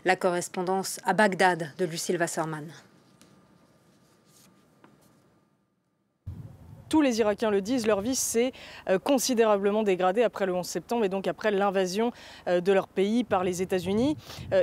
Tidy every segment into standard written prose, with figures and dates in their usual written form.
La correspondance à Bagdad de Lucille Wasserman. Tous les Irakiens le disent, leur vie s'est considérablement dégradée après le 11 septembre et donc après l'invasion de leur pays par les États-Unis.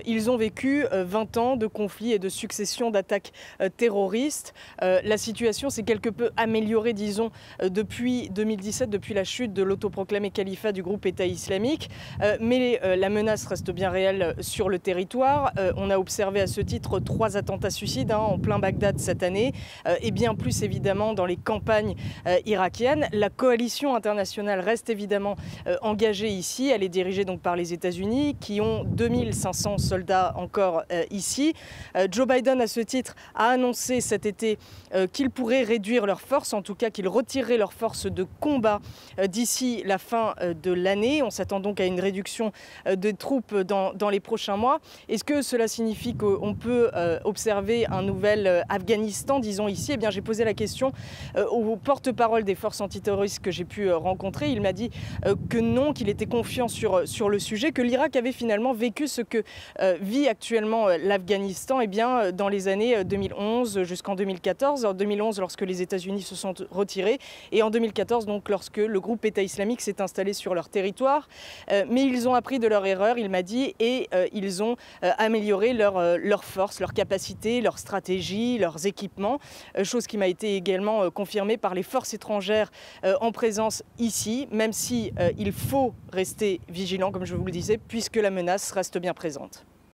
Ils ont vécu 20 ans de conflits et de succession d'attaques terroristes. La situation s'est quelque peu améliorée, disons, depuis 2017, depuis la chute de l'autoproclamé califat du groupe État islamique. Mais la menace reste bien réelle sur le territoire. On a observé à ce titre 3 attentats suicides en plein Bagdad cette année et bien plus évidemment dans les campagnes irakienne. La coalition internationale reste évidemment engagée ici. Elle est dirigée donc par les États-Unis qui ont 2500 soldats encore ici. Joe Biden, à ce titre, a annoncé cet été qu'ils pourraient réduire leurs forces, en tout cas qu'ils retireraient leurs forces de combat d'ici la fin de l'année. On s'attend donc à une réduction de troupes dans les prochains mois. Est-ce que cela signifie qu'on peut observer un nouvel Afghanistan, disons ici? Eh bien, j'ai posé la question au porte-parole des forces antiterroristes que j'ai pu rencontrer. Il m'a dit que non, qu'il était confiant sur le sujet, que l'Irak avait finalement vécu ce que vit actuellement l'Afghanistan dans les années 2011 jusqu'en 2014. En 2011, lorsque les États-Unis se sont retirés, et en 2014, donc, lorsque le groupe État islamique s'est installé sur leur territoire. Mais ils ont appris de leur erreur, il m'a dit, et ils ont amélioré leurs forces, leurs capacités, leurs stratégies, leurs équipements, chose qui m'a été également confirmée par les forces étrangères en présence ici, même si il faut rester vigilant, comme je vous le disais, puisque la menace reste bien présente.